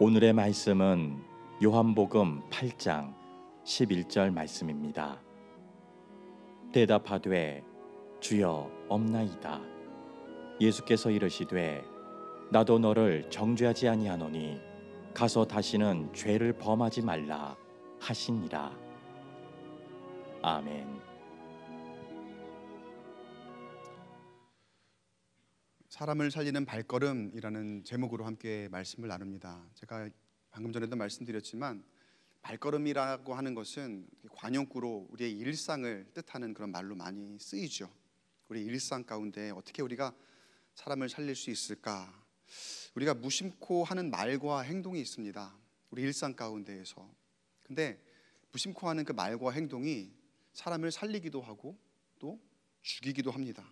오늘의 말씀은 요한복음 8장 11절 말씀입니다. 대답하되 주여 없나이다. 예수께서 이르시되 나도 너를 정죄하지 아니하노니 가서 다시는 죄를 범하지 말라 하시니라. 아멘. 사람을 살리는 발걸음이라는 제목으로 함께 말씀을 나눕니다. 제가 방금 전에도 말씀드렸지만 발걸음이라고 하는 것은 관용구로 우리의 일상을 뜻하는 그런 말로 많이 쓰이죠. 우리 일상 가운데 어떻게 우리가 사람을 살릴 수 있을까? 우리가 무심코 하는 말과 행동이 있습니다. 우리 일상 가운데에서. 근데 무심코 하는 그 말과 행동이 사람을 살리기도 하고 또 죽이기도 합니다.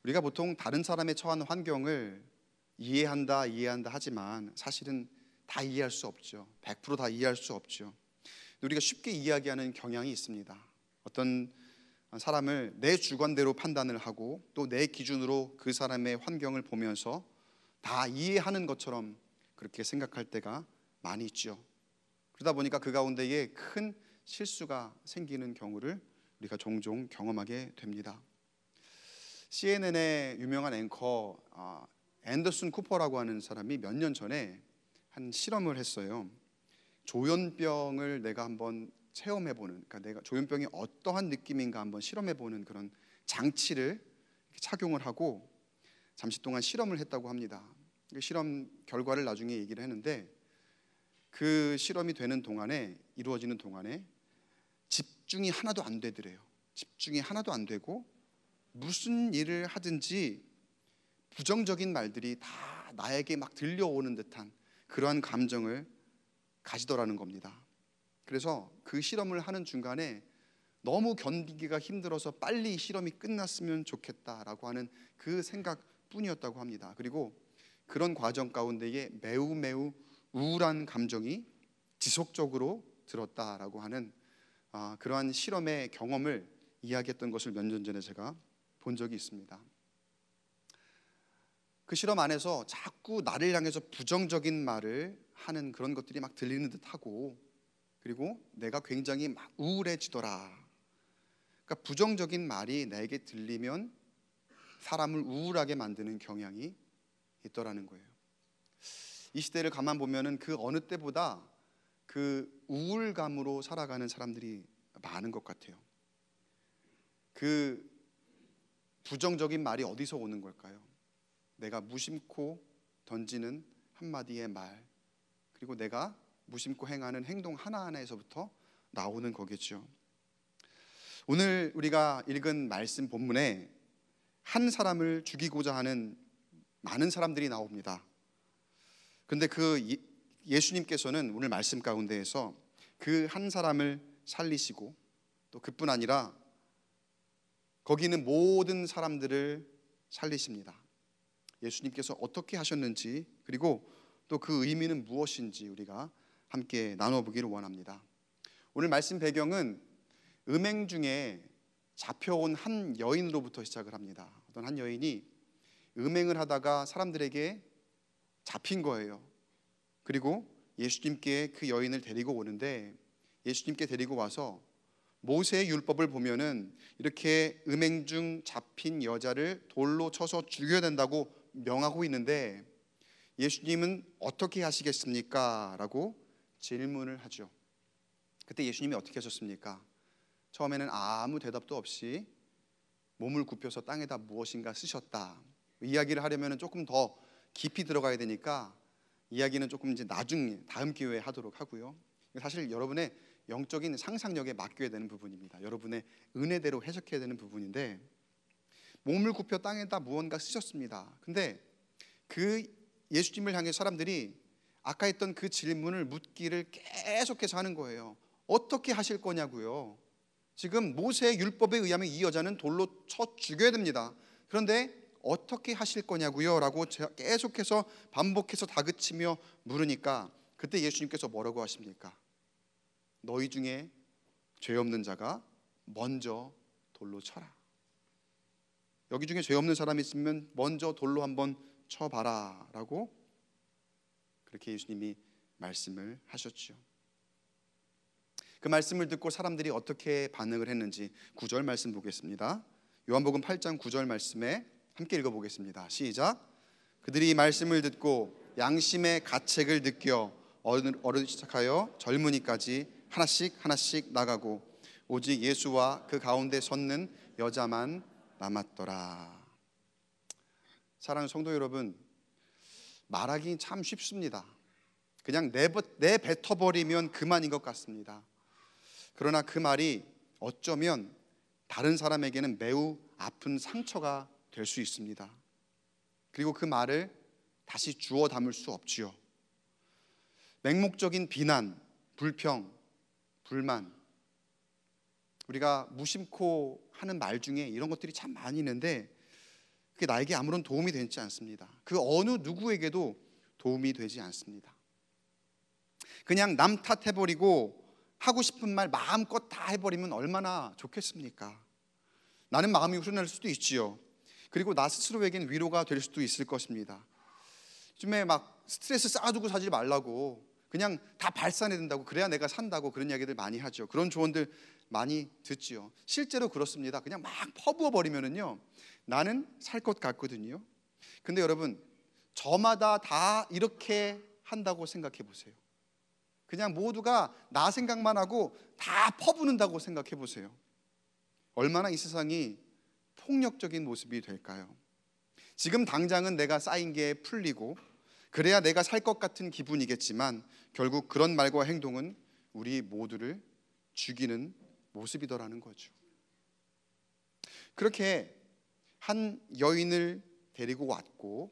우리가 보통 다른 사람의 처한 환경을 이해한다 하지만 사실은 다 이해할 수 없죠. 100% 다 이해할 수 없죠. 우리가 쉽게 이야기하는 경향이 있습니다. 어떤 사람을 내 주관대로 판단을 하고 또 내 기준으로 그 사람의 환경을 보면서 다 이해하는 것처럼 그렇게 생각할 때가 많이 있죠. 그러다 보니까 그 가운데에 큰 실수가 생기는 경우를 우리가 종종 경험하게 됩니다. CNN의 유명한 앵커 앤더슨 쿠퍼라고 하는 사람이 몇 년 전에 한 실험을 했어요. 조현병을 내가 한번 체험해보는, 그러니까 내가 조현병이 어떠한 느낌인가 한번 실험해보는 그런 장치를 착용을 하고 잠시 동안 실험을 했다고 합니다. 실험 결과를 나중에 얘기를 했는데 그 실험이 이루어지는 동안에 집중이 하나도 안 되더래요. 집중이 하나도 안 되고 무슨 일을 하든지 부정적인 말들이 다 나에게 막 들려오는 듯한 그러한 감정을 가지더라는 겁니다. 그래서 그 실험을 하는 중간에 너무 견디기가 힘들어서 빨리 실험이 끝났으면 좋겠다라고 하는 그 생각뿐이었다고 합니다. 그리고 그런 과정 가운데에 매우 우울한 감정이 지속적으로 들었다라고 하는 그러한 실험의 경험을 이야기했던 것을 몇 년 전에 제가 본 적이 있습니다. 그 실험 안에서 자꾸 나를 향해서 부정적인 말을 하는 그런 것들이 막 들리는 듯하고 그리고 내가 굉장히 막 우울해지더라. 그러니까 부정적인 말이 나에게 들리면 사람을 우울하게 만드는 경향이 있더라는 거예요. 이 시대를 가만 보면은 그 어느 때보다 그 우울감으로 살아가는 사람들이 많은 것 같아요. 그 부정적인 말이 어디서 오는 걸까요? 내가 무심코 던지는 한마디의 말, 그리고 내가 무심코 행하는 행동 하나하나에서부터 나오는 거겠죠. 오늘 우리가 읽은 말씀 본문에 한 사람을 죽이고자 하는 많은 사람들이 나옵니다. 그런데 예수님께서는 오늘 말씀 가운데에서 그 한 사람을 살리시고 또 그뿐 아니라 거기 있는 모든 사람들을 살리십니다. 예수님께서 어떻게 하셨는지 그리고 또 그 의미는 무엇인지 우리가 함께 나눠보기를 원합니다. 오늘 말씀 배경은 음행 중에 잡혀온 한 여인으로부터 시작을 합니다. 어떤 한 여인이 음행을 하다가 사람들에게 잡힌 거예요. 그리고 예수님께 그 여인을 데리고 오는데 예수님께 데리고 와서 모세의 율법을 보면은 이렇게 음행 중 잡힌 여자를 돌로 쳐서 죽여야 된다고 명하고 있는데 예수님은 어떻게 하시겠습니까? 라고 질문을 하죠. 그때 예수님이 어떻게 하셨습니까? 처음에는 아무 대답도 없이 몸을 굽혀서 땅에다 무엇인가 쓰셨다. 이야기를 하려면 조금 더 깊이 들어가야 되니까 이야기는 조금 이제 다음 기회에 하도록 하고요. 사실 여러분의 영적인 상상력에 맡겨야 되는 부분입니다. 여러분의 은혜대로 해석해야 되는 부분인데 몸을 굽혀 땅에다 무언가 쓰셨습니다. 근데 그 예수님을 향해 사람들이 아까 했던 그 질문을 묻기를 계속해서 하는 거예요. 어떻게 하실 거냐고요. 지금 모세의 율법에 의하면 이 여자는 돌로 쳐 죽여야 됩니다. 그런데 어떻게 하실 거냐고요? 라고 계속해서 반복해서 다그치며 물으니까 그때 예수님께서 뭐라고 하십니까? 너희 중에 죄 없는 자가 먼저 돌로 쳐라. 여기 중에 죄 없는 사람이 있으면 먼저 돌로 한번 쳐봐라 라고 그렇게 예수님이 말씀을 하셨죠. 그 말씀을 듣고 사람들이 어떻게 반응을 했는지 9절 말씀 보겠습니다. 요한복음 8장 9절 말씀에 함께 읽어보겠습니다. 시작. 그들이 이 말씀을 듣고 양심의 가책을 느껴 어른 시작하여 젊은이까지 하나씩 나가고 오직 예수와 그 가운데 섰는 여자만 남았더라. 사랑하는 성도 여러분, 말하기 참 쉽습니다. 그냥 내뱉어버리면 그만인 것 같습니다. 그러나 그 말이 어쩌면 다른 사람에게는 매우 아픈 상처가 될 수 있습니다. 그리고 그 말을 다시 주워 담을 수 없지요. 맹목적인 비난, 불평, 불만, 우리가 무심코 하는 말 중에 이런 것들이 참 많이 있는데 그게 나에게 아무런 도움이 되지 않습니다. 그 어느 누구에게도 도움이 되지 않습니다. 그냥 남 탓해버리고 하고 싶은 말 마음껏 다 해버리면 얼마나 좋겠습니까? 나는 마음이 후련할 수도 있지요. 그리고 나 스스로에겐 위로가 될 수도 있을 것입니다. 요즘에 막 스트레스 쌓아두고 살지 말라고, 그냥 다 발산해야 된다고, 그래야 내가 산다고, 그런 이야기들 많이 하죠. 그런 조언들 많이 듣지요. 실제로 그렇습니다. 그냥 막 퍼부어 버리면은요, 나는 살 것 같거든요. 근데 여러분, 저마다 다 이렇게 한다고 생각해 보세요. 그냥 모두가 나 생각만 하고 다 퍼부는다고 생각해 보세요. 얼마나 이 세상이 폭력적인 모습이 될까요? 지금 당장은 내가 쌓인 게 풀리고 그래야 내가 살 것 같은 기분이겠지만 결국 그런 말과 행동은 우리 모두를 죽이는 모습이더라는 거죠. 그렇게 한 여인을 데리고 왔고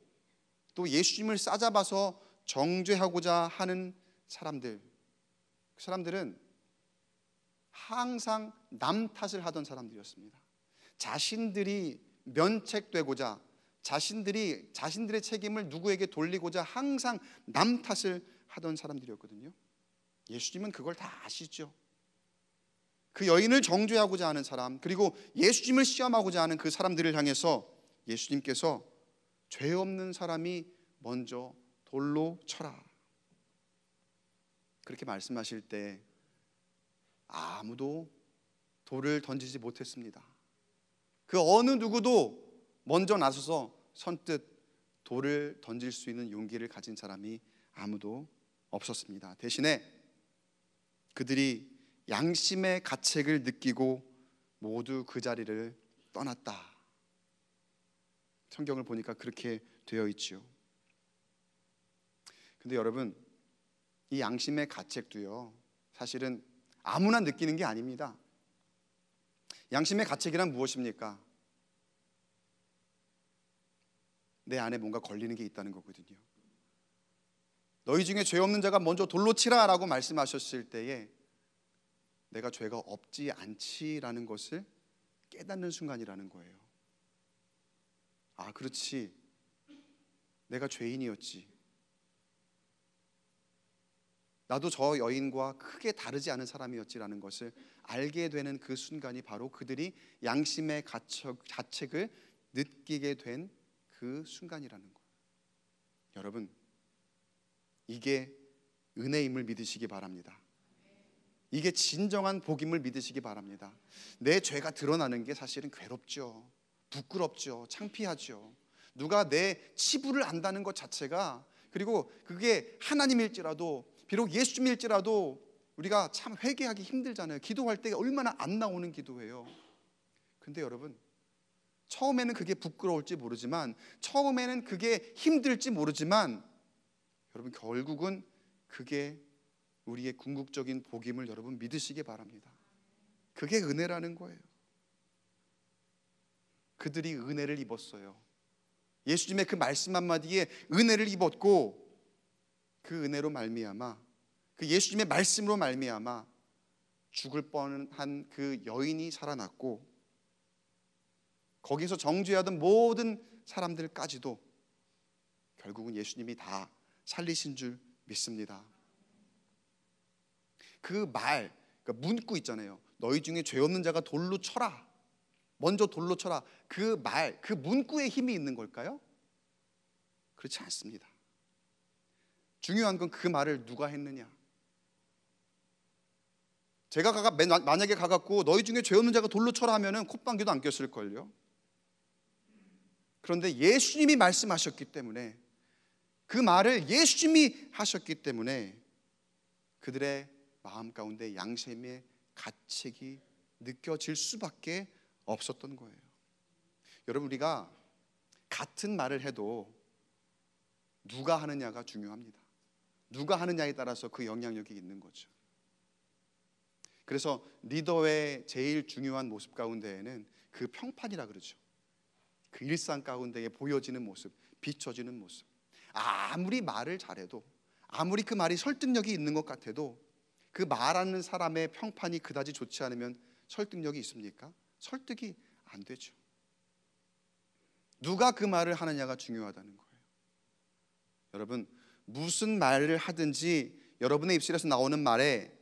또 예수님을 싸잡아서 정죄하고자 하는 사람들, 그 사람들은 항상 남 탓을 하던 사람들이었습니다. 자신들이 면책되고자, 자신들의 책임을 누구에게 돌리고자 항상 남 탓을 하던 사람들이었거든요. 예수님은 그걸 다 아시죠. 그 여인을 정죄하고자 하는 사람, 그리고 예수님을 시험하고자 하는 그 사람들을 향해서 예수님께서 죄 없는 사람이 먼저 돌로 쳐라, 그렇게 말씀하실 때 아무도 돌을 던지지 못했습니다. 그 어느 누구도 먼저 나서서 선뜻 돌을 던질 수 있는 용기를 가진 사람이 아무도 없었습니다. 대신에 그들이 양심의 가책을 느끼고 모두 그 자리를 떠났다. 성경을 보니까 그렇게 되어 있지요. 근데 여러분, 이 양심의 가책도요, 사실은 아무나 느끼는 게 아닙니다. 양심의 가책이란 무엇입니까? 내 안에 뭔가 걸리는 게 있다는 거거든요. 너희 중에 죄 없는 자가 먼저 돌로 치라 라고 말씀하셨을 때에 내가 죄가 없지 않지라는 것을 깨닫는 순간이라는 거예요. 아, 그렇지, 내가 죄인이었지. 나도 저 여인과 크게 다르지 않은 사람이었지라는 것을 알게 되는 그 순간이 바로 그들이 양심의 가책을 느끼게 된 그 순간이라는 거예요. 여러분, 이게 은혜임을 믿으시기 바랍니다. 이게 진정한 복임을 믿으시기 바랍니다. 내 죄가 드러나는 게 사실은 괴롭죠. 부끄럽죠. 창피하죠. 누가 내 치부를 안다는 것 자체가, 그리고 그게 하나님일지라도, 비록 예수님일지라도 우리가 참 회개하기 힘들잖아요. 기도할 때 얼마나 안 나오는 기도예요. 근데 여러분, 처음에는 그게 부끄러울지 모르지만, 처음에는 그게 힘들지 모르지만, 여러분 결국은 그게 우리의 궁극적인 복임을 여러분 믿으시기 바랍니다. 그게 은혜라는 거예요. 그들이 은혜를 입었어요. 예수님의 그 말씀 한마디에 은혜를 입었고, 그 은혜로 말미암아, 그 예수님의 말씀으로 말미암아 죽을 뻔한 그 여인이 살아났고, 거기서 정죄하던 모든 사람들까지도 결국은 예수님이 다 살리신 줄 믿습니다. 그 말, 그러니까 문구 있잖아요. 너희 중에 죄 없는 자가 돌로 쳐라, 먼저 돌로 쳐라. 그 말, 그 문구에 힘이 있는 걸까요? 그렇지 않습니다. 중요한 건 그 말을 누가 했느냐. 제가 만약에 가갖고 너희 중에 죄 없는 자가 돌로 쳐라 하면은 콧방귀도 안 꼈을걸요. 그런데 예수님이 말씀하셨기 때문에, 그 말을 예수님이 하셨기 때문에 그들의 마음 가운데 양심의 가책이 느껴질 수밖에 없었던 거예요. 여러분, 우리가 같은 말을 해도 누가 하느냐가 중요합니다. 누가 하느냐에 따라서 그 영향력이 있는 거죠. 그래서 리더의 제일 중요한 모습 가운데에는 그 평판이라 그러죠. 그 일상 가운데에 보여지는 모습, 비춰지는 모습. 아무리 말을 잘해도, 아무리 그 말이 설득력이 있는 것 같아도 그 말하는 사람의 평판이 그다지 좋지 않으면 설득력이 있습니까? 설득이 안 되죠. 누가 그 말을 하느냐가 중요하다는 거예요. 여러분, 무슨 말을 하든지 여러분의 입술에서 나오는 말에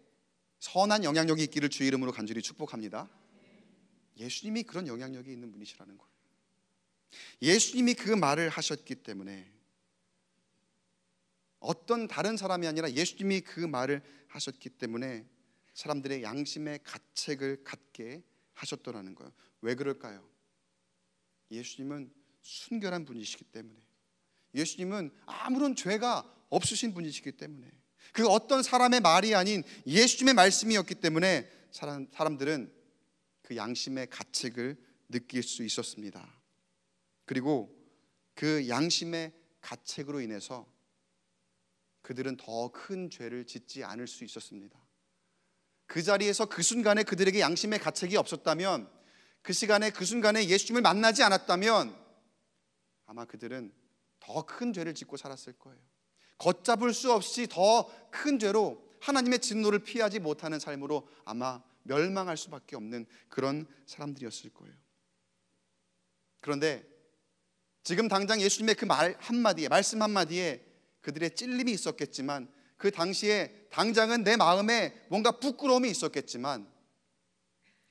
선한 영향력이 있기를 주의 이름으로 간절히 축복합니다. 예수님이 그런 영향력이 있는 분이시라는 거예요. 예수님이 그 말을 하셨기 때문에, 어떤 다른 사람이 아니라 예수님이 그 말을 하셨기 때문에 사람들의 양심의 가책을 갖게 하셨더라는 거예요. 왜 그럴까요? 예수님은 순결한 분이시기 때문에, 예수님은 아무런 죄가 없으신 분이시기 때문에, 그 어떤 사람의 말이 아닌 예수님의 말씀이었기 때문에 사람들은 그 양심의 가책을 느낄 수 있었습니다. 그리고 그 양심의 가책으로 인해서 그들은 더 큰 죄를 짓지 않을 수 있었습니다. 그 자리에서 그 순간에 그들에게 양심의 가책이 없었다면, 그 시간에 그 순간에 예수님을 만나지 않았다면 아마 그들은 더 큰 죄를 짓고 살았을 거예요. 걷잡을 수 없이 더 큰 죄로 하나님의 진노를 피하지 못하는 삶으로 아마 멸망할 수밖에 없는 그런 사람들이었을 거예요. 그런데 지금 당장 예수님의 그 말 한마디에, 말씀 한마디에 그들의 찔림이 있었겠지만, 그 당시에 당장은 내 마음에 뭔가 부끄러움이 있었겠지만,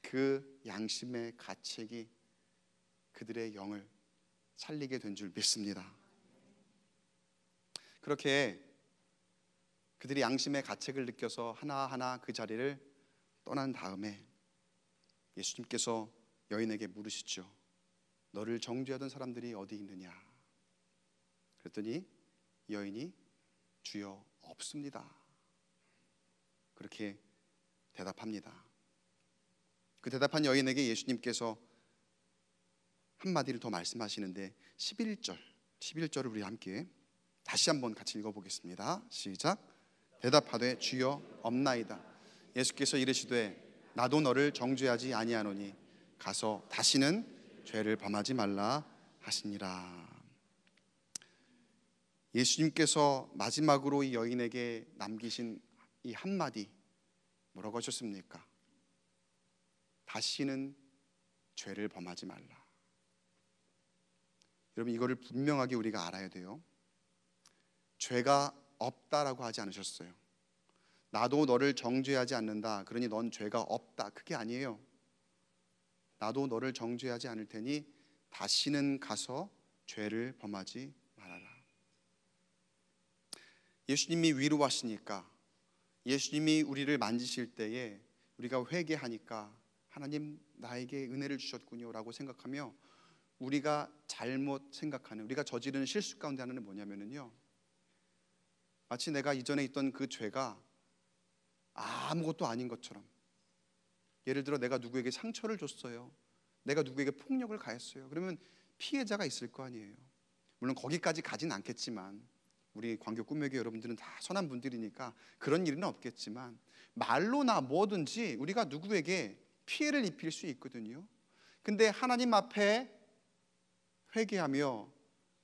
그 양심의 가책이 그들의 영을 살리게 된 줄 믿습니다. 그렇게 그들이 양심의 가책을 느껴서 하나하나 그 자리를 떠난 다음에 예수님께서 여인에게 물으시죠. 너를 정죄하던 사람들이 어디 있느냐? 그랬더니 여인이 주여 없습니다. 그렇게 대답합니다. 그 대답한 여인에게 예수님께서 한마디를 더 말씀하시는데 11절을 우리 함께 다시 한번 같이 읽어보겠습니다. 시작. 대답하되 주여 없나이다. 예수께서 이르시되 나도 너를 정죄하지 아니하노니 가서 다시는 죄를 범하지 말라 하시니라. 예수님께서 마지막으로 이 여인에게 남기신 이 한마디 뭐라고 하셨습니까? 다시는 죄를 범하지 말라. 여러분, 이거를 분명하게 우리가 알아야 돼요. 죄가 없다라고 하지 않으셨어요. 나도 너를 정죄하지 않는다, 그러니 넌 죄가 없다, 그게 아니에요. 나도 너를 정죄하지 않을 테니 다시는 가서 죄를 범하지 말아라. 예수님이 위로하시니까, 예수님이 우리를 만지실 때에 우리가 회개하니까 하나님 나에게 은혜를 주셨군요 라고 생각하며, 우리가 잘못 생각하는, 우리가 저지르는 실수 가운데 하나는 뭐냐면요, 마치 내가 이전에 있던 그 죄가 아무것도 아닌 것처럼, 예를 들어 내가 누구에게 상처를 줬어요, 내가 누구에게 폭력을 가했어요. 그러면 피해자가 있을 거 아니에요. 물론 거기까지 가진 않겠지만, 우리 광교 꿈매교 여러분들은 다 선한 분들이니까 그런 일은 없겠지만, 말로나 뭐든지 우리가 누구에게 피해를 입힐 수 있거든요. 근데 하나님 앞에 회개하며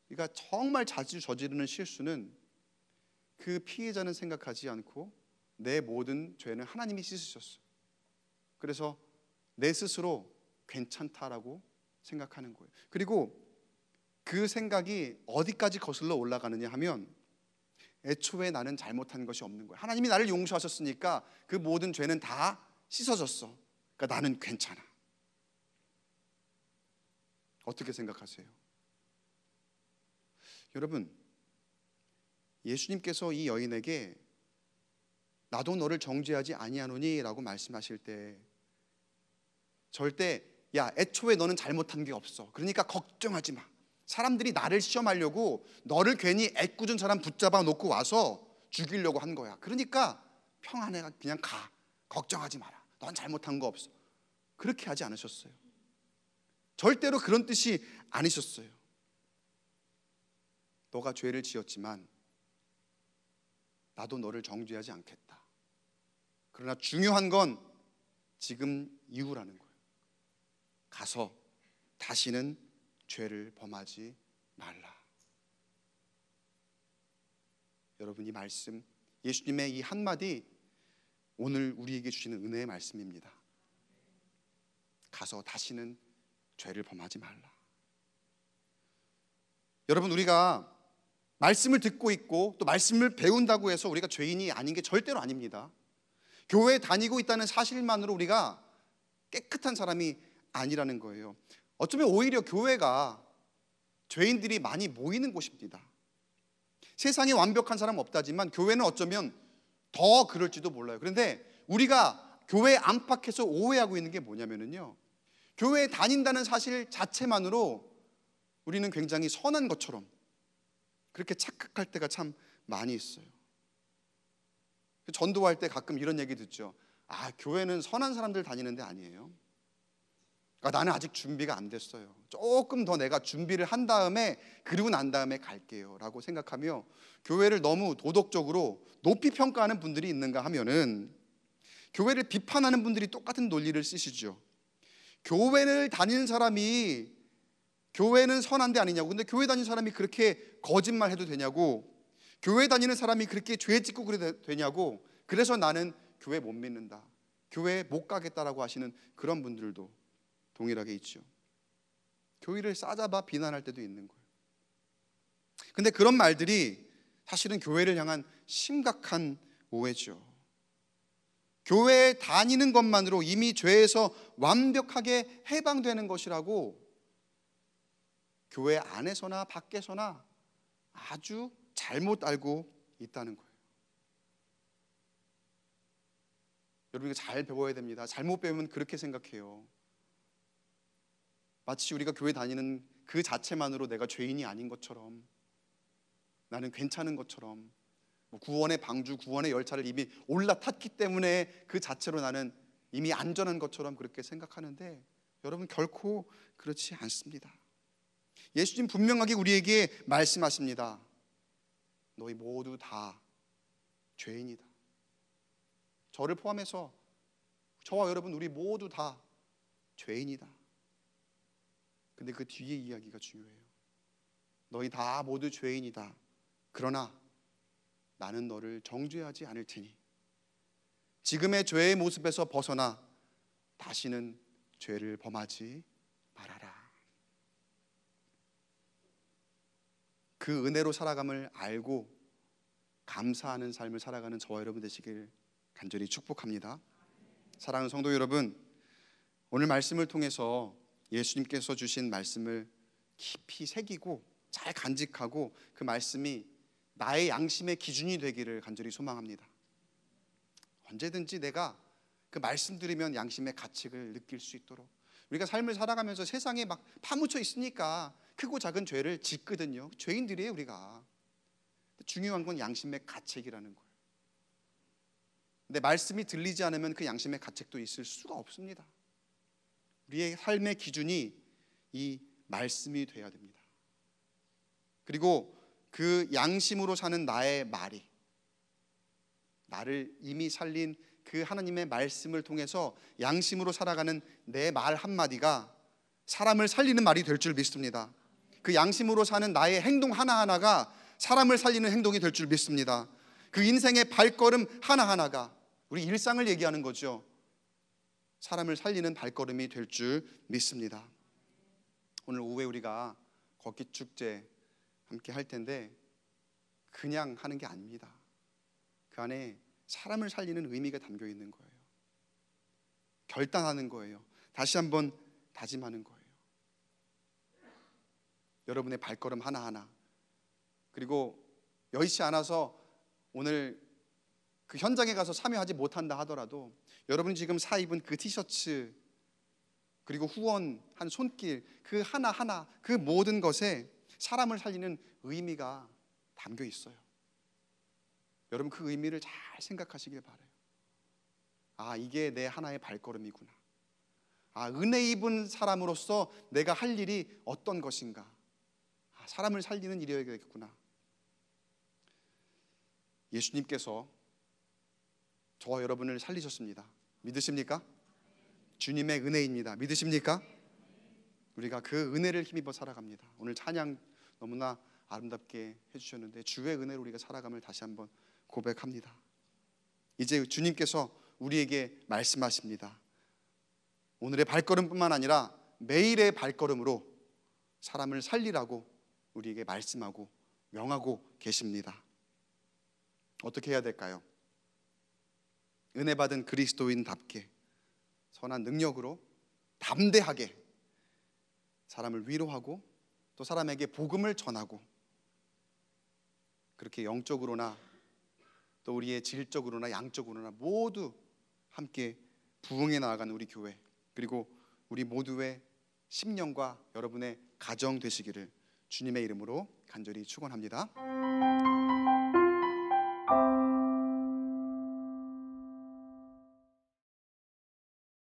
우리가 정말 자주 저지르는 실수는, 그 피해자는 생각하지 않고 내 모든 죄는 하나님이 씻으셨어. 그래서 내 스스로 괜찮다라고 생각하는 거예요. 그리고 그 생각이 어디까지 거슬러 올라가느냐 하면, 애초에 나는 잘못한 것이 없는 거야. 하나님이 나를 용서하셨으니까 그 모든 죄는 다 씻어졌어. 그러니까 나는 괜찮아. 어떻게 생각하세요? 여러분, 예수님께서 이 여인에게 나도 너를 정죄하지 아니하노니 라고 말씀하실 때 절대 야 애초에 너는 잘못한 게 없어, 그러니까 걱정하지 마, 사람들이 나를 시험하려고 너를 괜히 애꿎은 사람 붙잡아 놓고 와서 죽이려고 한 거야, 그러니까 평안해, 그냥 가, 걱정하지 마라, 넌 잘못한 거 없어, 그렇게 하지 않으셨어요. 절대로 그런 뜻이 아니셨어요. 너가 죄를 지었지만 나도 너를 정죄하지 않겠다. 그러나 중요한 건 지금 이후라는 거예요. 가서 다시는 죄를 범하지 말라. 여러분, 이 말씀, 예수님의 이 한마디 오늘 우리에게 주시는 은혜의 말씀입니다. 가서 다시는 죄를 범하지 말라. 여러분, 우리가 말씀을 듣고 있고 또 말씀을 배운다고 해서 우리가 죄인이 아닌 게 절대로 아닙니다. 교회에 다니고 있다는 사실만으로 우리가 깨끗한 사람이 아니라는 거예요. 어쩌면 오히려 교회가 죄인들이 많이 모이는 곳입니다. 세상에 완벽한 사람 없다지만 교회는 어쩌면 더 그럴지도 몰라요. 그런데 우리가 교회 안팎에서 오해하고 있는 게 뭐냐면요, 교회에 다닌다는 사실 자체만으로 우리는 굉장히 선한 것처럼 그렇게 착각할 때가 참 많이 있어요. 전도할 때 가끔 이런 얘기 듣죠. 아, 교회는 선한 사람들 다니는 데 아니에요. 나는 아직 준비가 안 됐어요. 조금 더 내가 준비를 한 다음에, 그리고 난 다음에 갈게요 라고 생각하며 교회를 너무 도덕적으로 높이 평가하는 분들이 있는가 하면은 교회를 비판하는 분들이 똑같은 논리를 쓰시죠. 교회를 다니는 사람이 교회는 선한 데 아니냐고, 근데 교회 다니는 사람이 그렇게 거짓말 해도 되냐고, 교회 다니는 사람이 그렇게 죄 짓고 그래도 되냐고, 그래서 나는 교회 못 믿는다, 교회 못 가겠다라고 하시는 그런 분들도 동일하게 있죠. 교회를 싸잡아 비난할 때도 있는 거예요. 근데 그런 말들이 사실은 교회를 향한 심각한 오해죠. 교회에 다니는 것만으로 이미 죄에서 완벽하게 해방되는 것이라고 교회 안에서나 밖에서나 아주 잘못 알고 있다는 거예요. 여러분, 이거 잘 배워야 됩니다. 잘못 배우면 그렇게 생각해요. 마치 우리가 교회 다니는 그 자체만으로 내가 죄인이 아닌 것처럼, 나는 괜찮은 것처럼, 구원의 방주, 구원의 열차를 이미 올라탔기 때문에 그 자체로 나는 이미 안전한 것처럼 그렇게 생각하는데, 여러분, 결코 그렇지 않습니다. 예수님 분명하게 우리에게 말씀하십니다. 너희 모두 다 죄인이다. 저를 포함해서 저와 여러분, 우리 모두 다 죄인이다. 근데 그 뒤에 이야기가 중요해요. 너희 다 모두 죄인이다. 그러나 나는 너를 정죄하지 않을 테니 지금의 죄의 모습에서 벗어나 다시는 죄를 범하지 말아라. 그 은혜로 살아감을 알고 감사하는 삶을 살아가는 저와 여러분 되시길 간절히 축복합니다. 사랑하는 성도 여러분, 오늘 말씀을 통해서 예수님께서 주신 말씀을 깊이 새기고 잘 간직하고 그 말씀이 나의 양심의 기준이 되기를 간절히 소망합니다. 언제든지 내가 그 말씀 들으면 양심의 가책을 느낄 수 있도록, 우리가 삶을 살아가면서 세상에 막 파묻혀 있으니까 크고 작은 죄를 짓거든요. 죄인들이에요, 우리가. 중요한 건 양심의 가책이라는 거예요. 근데 말씀이 들리지 않으면 그 양심의 가책도 있을 수가 없습니다. 우리의 삶의 기준이 이 말씀이 돼야 됩니다. 그리고 그 양심으로 사는 나의 말이, 나를 이미 살린 그 하나님의 말씀을 통해서 양심으로 살아가는 내 말 한마디가 사람을 살리는 말이 될 줄 믿습니다. 그 양심으로 사는 나의 행동 하나하나가 사람을 살리는 행동이 될 줄 믿습니다. 그 인생의 발걸음 하나하나가, 우리 일상을 얘기하는 거죠, 사람을 살리는 발걸음이 될 줄 믿습니다. 오늘 오후에 우리가 걷기 축제 함께 할 텐데 그냥 하는 게 아닙니다. 그 안에 사람을 살리는 의미가 담겨 있는 거예요. 결단하는 거예요. 다시 한번 다짐하는 거예요. 여러분의 발걸음 하나하나, 그리고 여의치 않아서 오늘 그 현장에 가서 참여하지 못한다 하더라도 여러분이 지금 사 입은 그 티셔츠 그리고 후원한 손길 그 하나하나 그 모든 것에 사람을 살리는 의미가 담겨 있어요. 여러분 그 의미를 잘 생각하시길 바라요. 아, 이게 내 하나의 발걸음이구나. 아, 은혜 입은 사람으로서 내가 할 일이 어떤 것인가. 아, 사람을 살리는 일이어야겠구나. 예수님께서 저와 여러분을 살리셨습니다. 믿으십니까? 주님의 은혜입니다. 믿으십니까? 우리가 그 은혜를 힘입어 살아갑니다. 오늘 찬양 너무나 아름답게 해주셨는데 주의 은혜로 우리가 살아감을 다시 한번 고백합니다. 이제 주님께서 우리에게 말씀하십니다. 오늘의 발걸음뿐만 아니라 매일의 발걸음으로 사람을 살리라고 우리에게 말씀하고 명하고 계십니다. 어떻게 해야 될까요? 은혜 받은 그리스도인답게 선한 능력으로 담대하게 사람을 위로하고 또 사람에게 복음을 전하고 그렇게 영적으로나 또 우리의 질적으로나 양적으로나 모두 함께 부흥해 나아가는 우리 교회 그리고 우리 모두의 심령과 여러분의 가정 되시기를 주님의 이름으로 간절히 축원합니다.